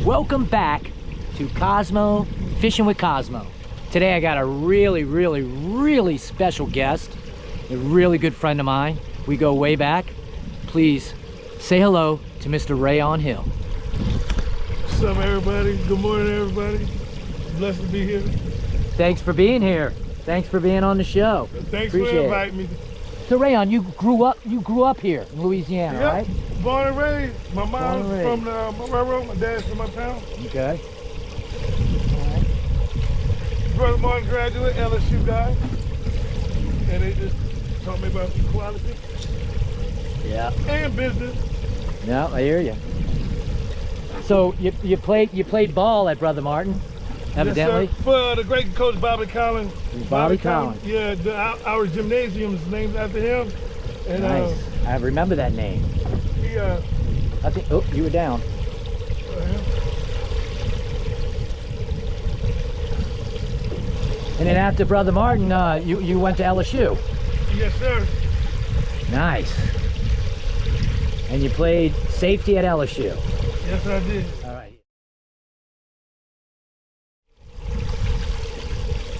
Welcome back to Cosmo, Fishing with Cosmo. Today I got a really special guest, a really good friend of mine. We go way back. Please say hello to Mr. Rayon Hill. What's up, everybody? Good morning, everybody. Blessed to be here. Thanks for being here. Thanks for being on the show. Thanks Appreciate for inviting me. So Rayon, you grew up here in Louisiana, Yep. right? Born and raised. My mom's from the railroad, my dad's from my town. Okay. Brother Martin graduate, LSU guy. And they just taught me about equality. Yeah. And business. No, I hear you. So you played ball at Brother Martin, evidently. Yes, sir. For the great coach Bobby Collins. Bobby Collins. Yeah, our gymnasium is named after him. And, nice. I remember that name. He I think. Oh, you were down. And then after Brother Martin, you went to LSU. Yes, sir. Nice. And you played safety at LSU. Yes, I did. All right.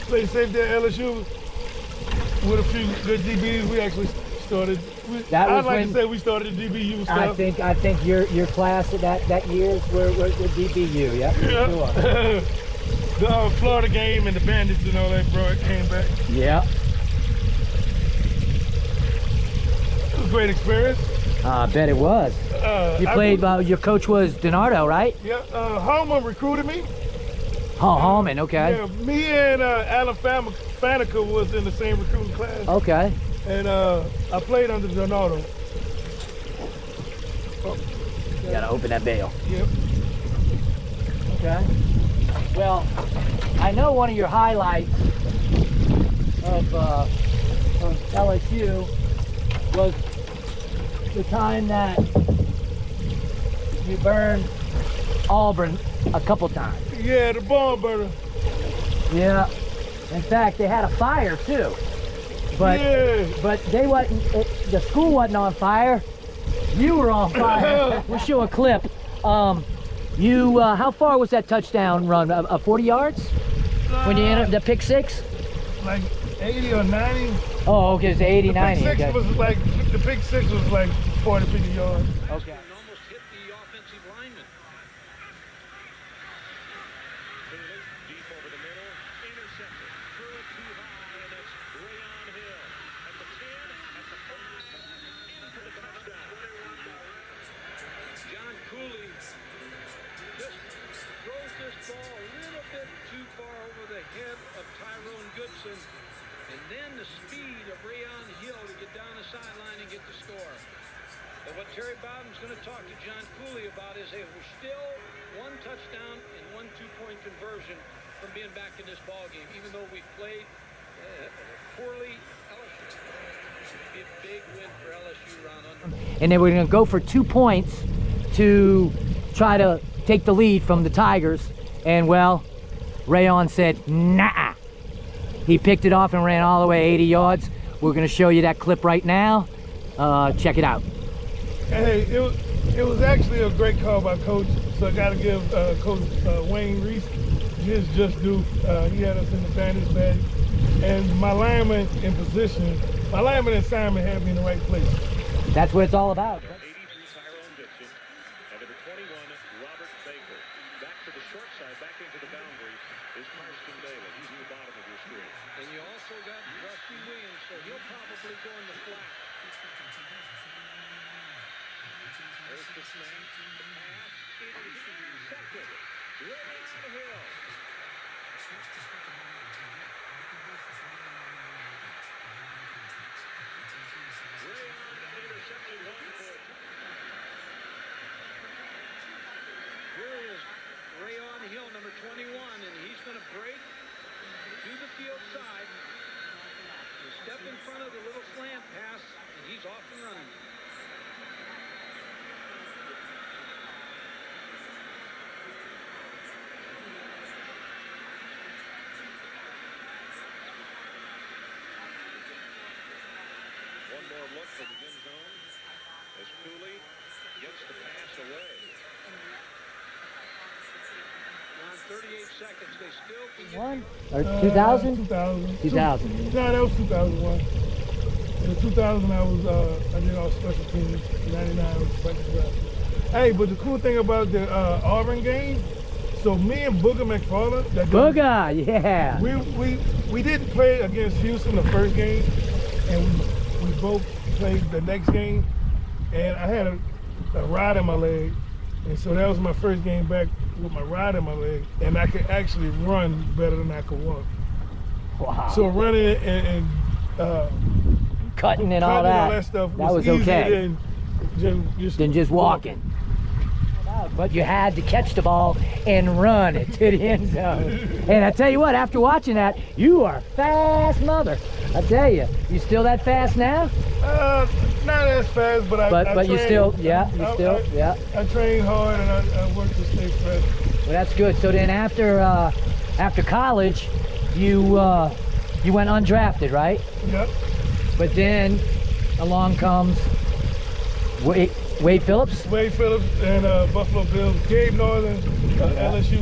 Played safety at LSU with a few good DBs. We actually started. I'd like to say we started the DBU stuff. I think your class that years were DBU. Yeah. Sure. The Florida game and the Bandits and all that, bro, it came back. Yeah. It was a great experience. I bet it was. You played, your coach was Donardo, right? Yeah, Holman recruited me. Oh, Holman, okay. Yeah, me and Alan Faneca was in the same recruiting class. Okay. And I played under Donardo. Oh. You gotta open that bail. Yep. Okay. Well, I know one of your highlights of LSU was the time that you burned Auburn a couple times. Yeah, the barn burner. Yeah. In fact, they had a fire too. But they wasn't. The school wasn't on fire. You were on fire. We'll show a clip. How far was that touchdown run? 40 yards? When you ended up the pick six? Like 80 or 90. Oh, okay, it's 80, 90. The pick six was like, the pick six was like 40, 50 yards. Okay. Almost hit the offensive lineman. Deep over the middle, intercepted, threw it too high, and that's Rayon Hill at the 10, at the 5, in for the touchdown. John Cooley just throws this ball a little bit too far over the head of Tyrone Goodson, and then the speed of Rayon Hill to get down the sideline and get the score. But what Terry Bowden's going to talk to John Cooley about is they were still one touchdown and 1 2-point conversion from being back in this ball game, even though we played poorly. LSU should be a big win for LSU round under. And they were going to go for 2 points to try to take the lead from the Tigers. And well, Rayon said, nah. He picked it off and ran all the way 80 yards. We're going to show you that clip right now. Check it out. Hey, it was actually a great call by Coach. So I got to give Coach Wayne Reese his just due. He had us in the bandage bag. And my lineman in position, my lineman and Simon had me in the right place. That's what it's all about. 83 Tyrone Goodson, and number 21 Robert Baker. Back to the short side, back into the boundary is Marston Bailey. He's in the bottom of your screen. And you also got Rusty Williams, so he'll probably go in the flat. There's this man. The pass. It is intercepted. Rayon Hill. Here is Rayon Hill, number 21, and he's going to break to the field side. Step in front of the little slant pass, and he's off and running. One more look for the end zone as Cooley gets the pass away. 38 seconds. They still can get One or 2000? 2000. 2000. No, that was 2001. In 2000, I did all special teams. 99 was special draft. Hey, but the cool thing about the Auburn game, so me and Booger McFarland, Booger, yeah. We didn't play against Houston the first game, and we both played the next game, and I had a rod in my leg, and so that was my first game back with my rod in my leg, and I could actually run better than I could walk. Wow. So running and cutting and all that stuff that was easier okay. Than just walking. But you had to catch the ball and run it to the end zone. And I tell you what, after watching that, you are fast, mother. I tell you, you still that fast now? Not as fast, but I but you train, still, yeah, you still, yeah. I train hard and I work to stay fresh. Well, that's good. So then after college, you went undrafted, right? Yep. But then along comes Wade Phillips? Wade Phillips and Buffalo Bills. Gabe Northern, LSU.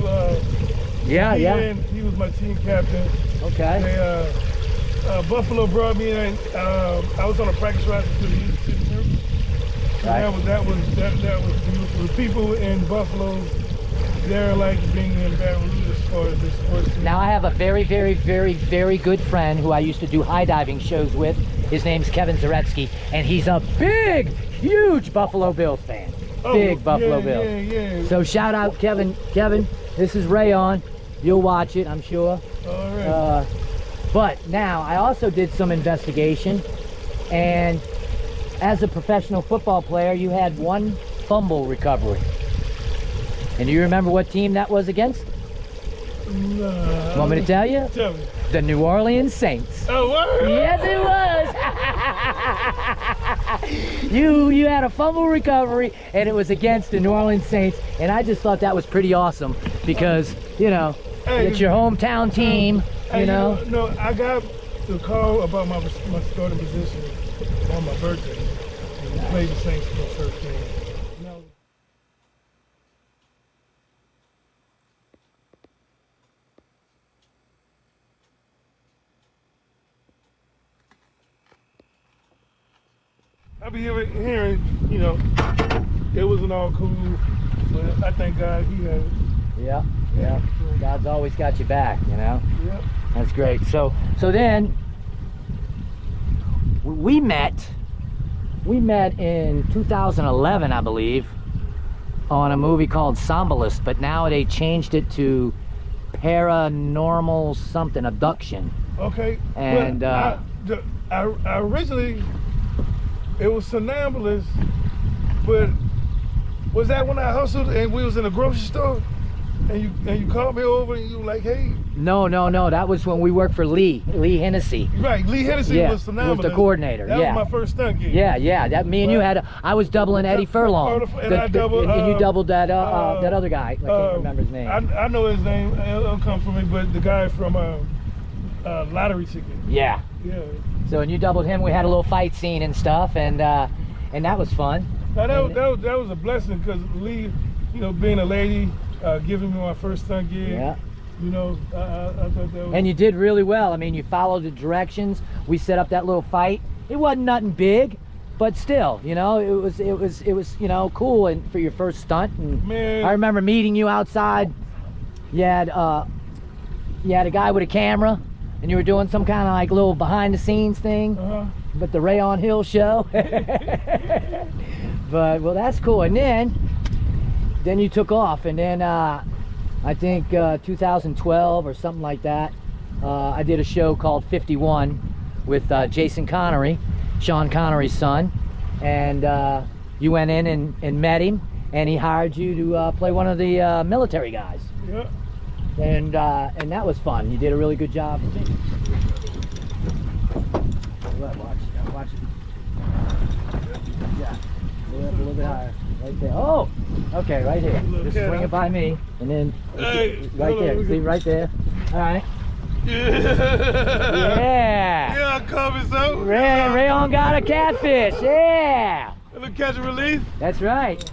Yeah. He was my team captain. Okay. They, Buffalo brought me in. I was on a practice roster to the Youth City Group. Right. That was beautiful. The people in Buffalo, they're like being in Baton Rouge as far as this sports team. Now I have a very, very, very, very good friend who I used to do high diving shows with. His name's Kevin Zaretsky, and he's a big, huge Buffalo Bills fan. Big Buffalo Bills. Yeah. So shout out Kevin. Kevin, this is Rayon. You'll watch it, I'm sure. All right. But now I also did some investigation, and as a professional football player, you had one fumble recovery. And do you remember what team that was against? No. Want me to tell you? Tell me. The New Orleans Saints. Oh, what? Yes, it was. You had a fumble recovery, and it was against the New Orleans Saints, and I just thought that was pretty awesome because, you know, it's your hometown team, you know. No, I got the call about my starting position on my birthday. And we played the Saints for the first game. I be hearing, you know, it wasn't all cool, but I thank God he had it. Yeah. God's always got you back, you know. Yeah. That's great. So then we met in 2011, I believe, on a movie called Sombalist, but now they changed it to Paranormal something, Abduction. Okay. And well, I originally, it was Somnambulist, but was that when I hustled and we was in a grocery store and you called me over and you were like, hey? No, that was when we worked for Lee Hennessy. Right, Lee Hennessy was Somnambulist. Was the coordinator. That was my first stunt gig. Yeah. That me and you had. I was doubling Eddie Furlong, and you doubled that that other guy. I can't remember his name. I know his name. It'll come from me, but the guy from Lottery Ticket. Yeah. So and you doubled him. We had a little fight scene and stuff, and that was fun. Now that was a blessing because Lee, you know, being a lady, giving me my first stunt gig. Yeah. You know, I thought that was. And you did really well. I mean, you followed the directions. We set up that little fight. It wasn't nothing big, but still, you know, it was you know, cool and for your first stunt. And man, I remember meeting you outside. You had a guy with a camera, and you were doing some kind of like little behind the scenes thing. But the Rayon Hill show. But well, that's cool. And then you took off, and then I think 2012 or something like that, I did a show called 51 with Jason Connery, Sean Connery's son, and you went in and met him, and he hired you to play one of the military guys. Yeah. And that was fun. You did a really good job. Watch it. Yeah, a little bit higher. Right there. Oh, okay, right here. Just swing it by me, and then right there. See, right there. All right. Yeah. Yeah, I caught me so. Rayon got a catfish. Yeah. A little catch and release. That's right.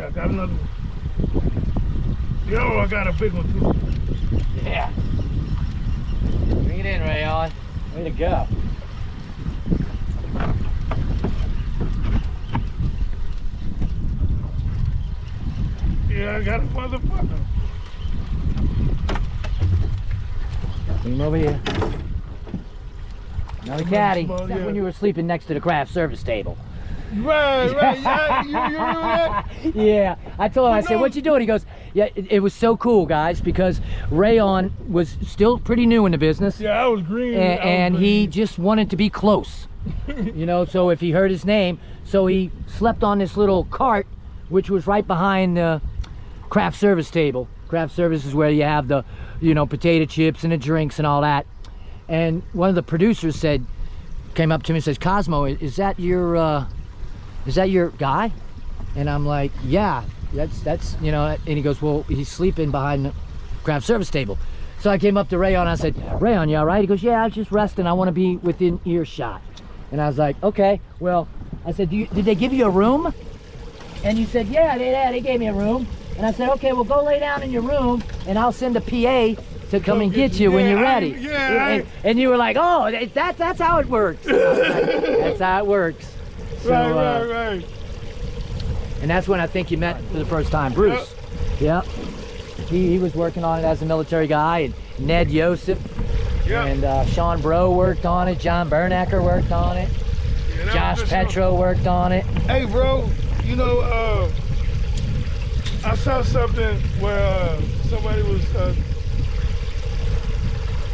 I got another one. Yo, I got a big one too. Yeah. Bring it in, Rayon. Way to go. Yeah, I got a motherfucker. Bring him over here. Another caddy. Small, That's yeah. when you were sleeping next to the craft service table. Right. Yeah, you remember that? Yeah, I told him, I said, what you doing? He goes, yeah, it was so cool, guys, because Rayon was still pretty new in the business. Yeah, I was green. And he just wanted to be close. You know, so if he heard his name, so he slept on this little cart, which was right behind the craft service table. Craft service is where you have the, you know, potato chips and the drinks and all that. And one of the producers came up to me and says, Cosmo, is that your guy? And I'm like, yeah, that's you know. And he goes, well, he's sleeping behind the craft service table. So I came up to Rayon and I said, Rayon, you all right? He goes, yeah, I was just resting. I want to be within earshot. And I was like, okay. Well, I said, did they give you a room? And he said, yeah, they gave me a room. And I said, okay, well, go lay down in your room and I'll send a PA to come and get you when you're ready. And you were like, oh, that's how it works. That's how it works. So, right. And that's when I think you met for the first time, Bruce. Yep. He was working on it as a military guy, and Ned Yosef, and Sean Bro worked on it. John Bernacker worked on it. Josh Petro worked on it. Hey, bro, you know, I saw something where somebody was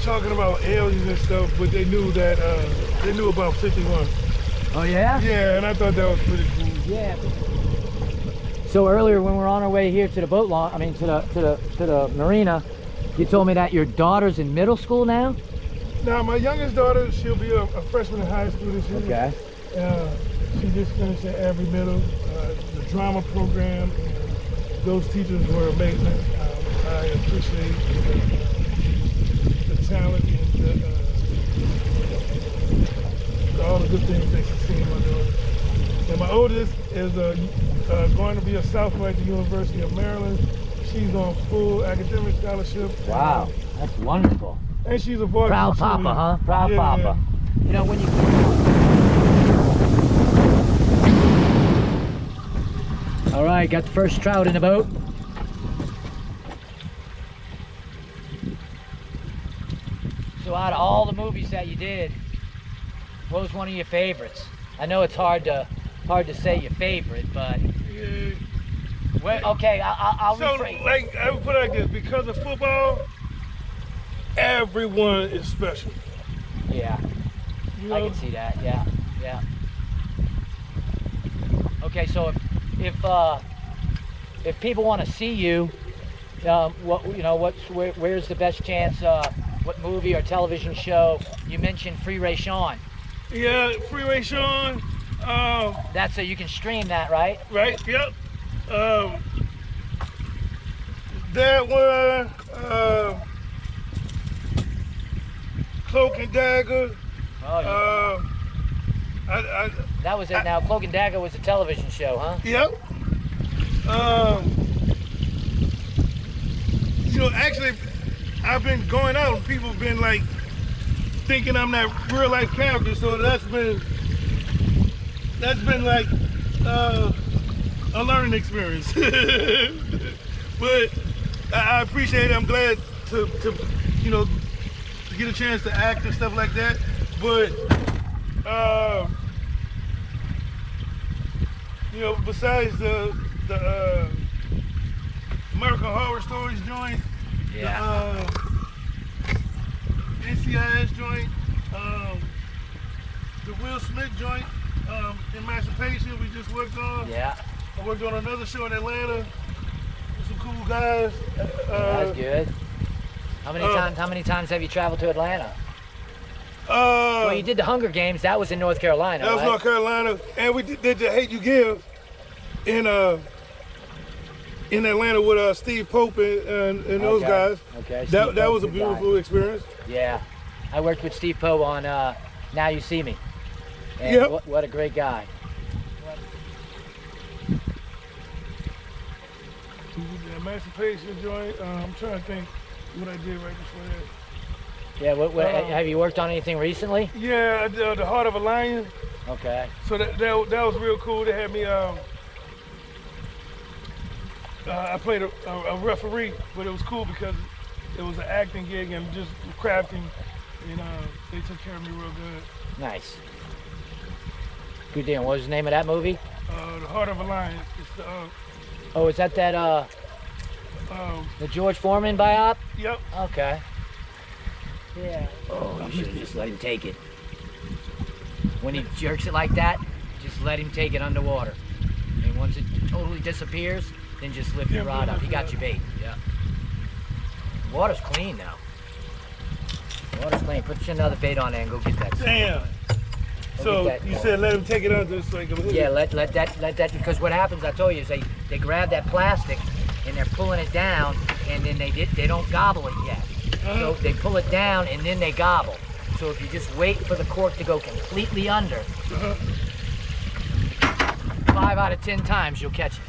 talking about aliens and stuff, but they knew that they knew about 51. Oh yeah? Yeah, and I thought that was pretty cool. Yeah. So earlier when we were on our way here to the boat launch, I mean to the marina, you told me that your daughter's in middle school now? Now my youngest daughter, she'll be a freshman in high school this year. Okay. She just finished at Every Middle, the drama program, and those teachers were amazing. I appreciate the talent and all the good things that she's seen in my daughter. And my oldest is going to be a sophomore at the University of Maryland. She's on full academic scholarship. Wow, that's wonderful. And she's a voice. Proud papa, huh? Proud papa. You know, when you... All right, got the first trout in the boat. So out of all the movies that you did, what was one of your favorites? I know it's hard to say your favorite, but okay, I'll so rephrase. like I would put it like this: because of football, everyone is special. Yeah, You know? I can see that. Yeah. Okay, so if people want to see you, where's the best chance? What movie or television show? You mentioned Freeway Sean. Yeah, Freeway Sean. That's you can stream that, right? Right. Yep. That one. Cloak and Dagger. Oh, yeah. That was it. Now, Cloak and Dagger was a television show, huh? Yep. You know, actually, I've been going out and people have been like thinking I'm that real life character, so that's been like a learning experience. But I appreciate it. I'm glad to get a chance to act and stuff like that. But besides the American Horror Stories joint, the NCIS joint, the Will Smith joint, Emancipation we just worked on. Yeah. I worked on another show in Atlanta with some cool guys. That's good. How many times have you traveled to Atlanta? Well, you did the Hunger Games. That was in North Carolina. That was North Carolina, and we did the Hate You Give in Atlanta with Steve Pope and those guys. Okay. That was a beautiful experience. Yeah, I worked with Steve Pope on Now You See Me. And what a great guy. The Emancipation joint. I'm trying to think what I did right before that. Yeah, have you worked on anything recently? Yeah, I did The Heart of a Lion. Okay. So that was real cool. They had me. I played a referee, but it was cool because it was an acting gig and just crafting, and they took care of me real good. Nice. Good deal. What was the name of that movie? The Heart of a Lion. It's the. Oh, is that the George Foreman biop? Yep. Okay. Yeah. Oh, you should have just let him take it. When he jerks it like that, just let him take it underwater. And once it totally disappears, then just lift your rod up. He got your bait. Yeah. Water's clean now. Water's clean. Put another bait on there and go get that. Damn. So you said let him take it under so he can hook it? Yeah, let that, because what happens, I told you, is they grab that plastic and they're pulling it down, and then they don't gobble it yet. So they pull it down and then they gobble. So if you just wait for the cork to go completely under, 5 out of 10 times you'll catch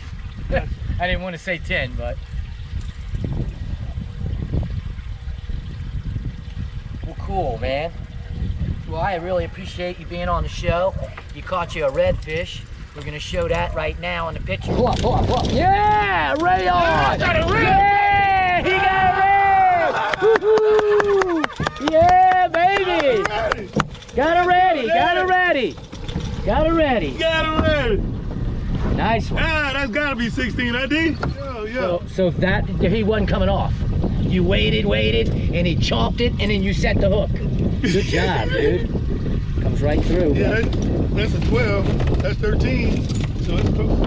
it. I didn't want to say 10, but. Well, cool, man. Well, I really appreciate you being on the show. You caught you a redfish. We're gonna show that right now in the picture. Pull up, pull up, pull up. Yeah, Ray on! I got a red! Yeah, he got a red! Woohoo! Yeah, baby! Got a ready, got a ready. Got a ready. Got it ready. Nice one. Ah, that's gotta be 16, I did. So that, he wasn't coming off. You waited, and he chopped it, and then you set the hook. Good job, dude. Comes right through. Yeah, that's a 12. That's 13. So it's cool.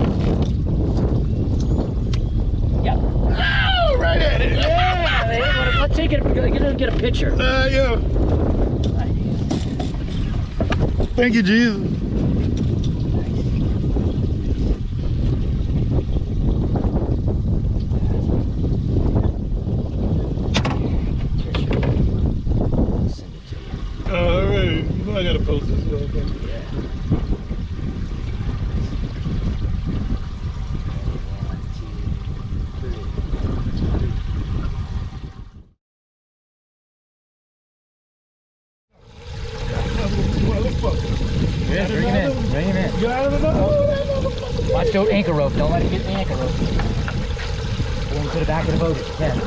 Yep. Oh, right at it. Yeah, man. Let's take it. Get a picture. Yeah. Thank you, Jesus. Alright, you know I gotta post this. Okay. Yeah. Yeah, bring him in. Bring him in. Get out of the boat. Watch the anchor rope. Don't let him get the anchor rope. Pull him to the back of the boat if you can.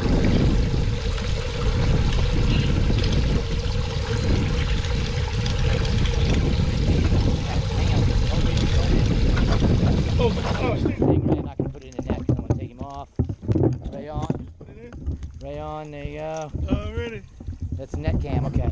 Oh, shit. I'm not going to put it in the net. I'm going to take him off. Ray on. Ray on. There you go. Already. That's net cam. Okay.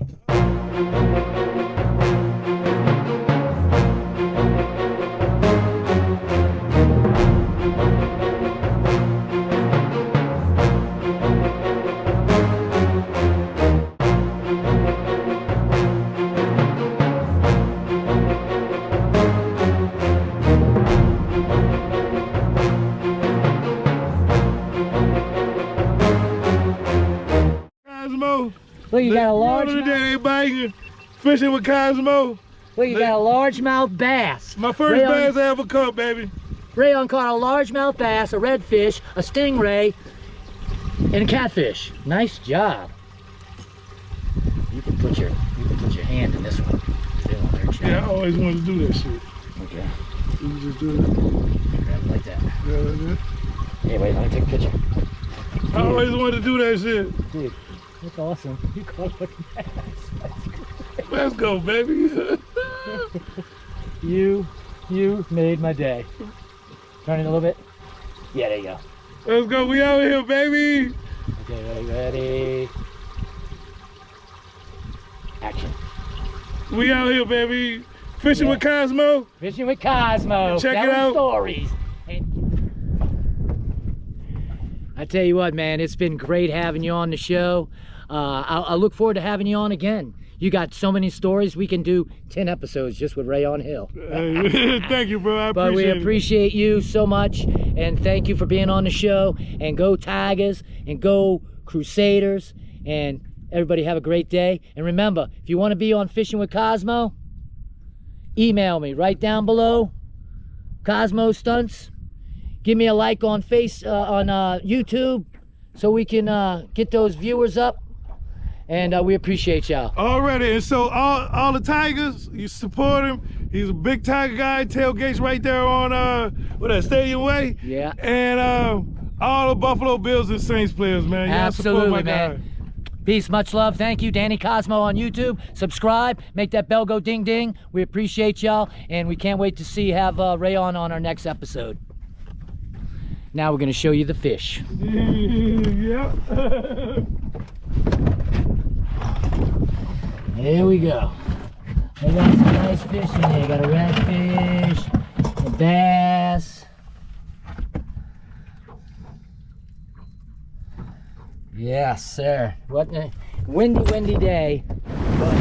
Cosmo. Look, you got a large. Today, everybody fishing with Cosmo. Look, you got a largemouth bass. My first bass I ever caught, baby. Rayon caught a largemouth bass, a redfish, a stingray, and a catfish. Nice job. You can put your hand in this one. Yeah, I always wanted to do that shit. Okay. You can just do that. Grab it like that. Yeah, like that. Hey, wait, let me take a picture. I always wanted to do that shit. Dude, that's awesome. You caught a bass. Let's go, baby. You made my day. Turn it a little bit. Yeah, there you go. Let's go. We out here, baby. Okay, ready. Action. We out here, baby. Fishing with Cosmo. Fishing with Cosmo. Check it out. Stories. I tell you what, man, it's been great having you on the show. I look forward to having you on again. You got so many stories. We can do 10 episodes just with Ray on Hill. Thank you, bro. I appreciate it. But we appreciate you so much, and thank you for being on the show. And go Tigers, and go Crusaders, and everybody have a great day. And remember, if you want to be on Fishing with Cosmo, email me right down below. Cosmo Stunts. give me a like on YouTube so we can get those viewers up. And we appreciate y'all. Already, and so all the Tigers, you support him. He's a big Tiger guy. Tailgates right there on Stadium Way. Yeah. And all the Buffalo Bills and Saints players, man. Y'all support my guy. Man. Peace, much love. Thank you, Danny Cosmo on YouTube. Subscribe, make that bell go ding ding. We appreciate y'all, and we can't wait to have Rayon on our next episode. Now we're gonna show you the fish. Yep. Here we go. We got some nice fish in here. Got a redfish, a bass. Yes, sir. What a windy day. But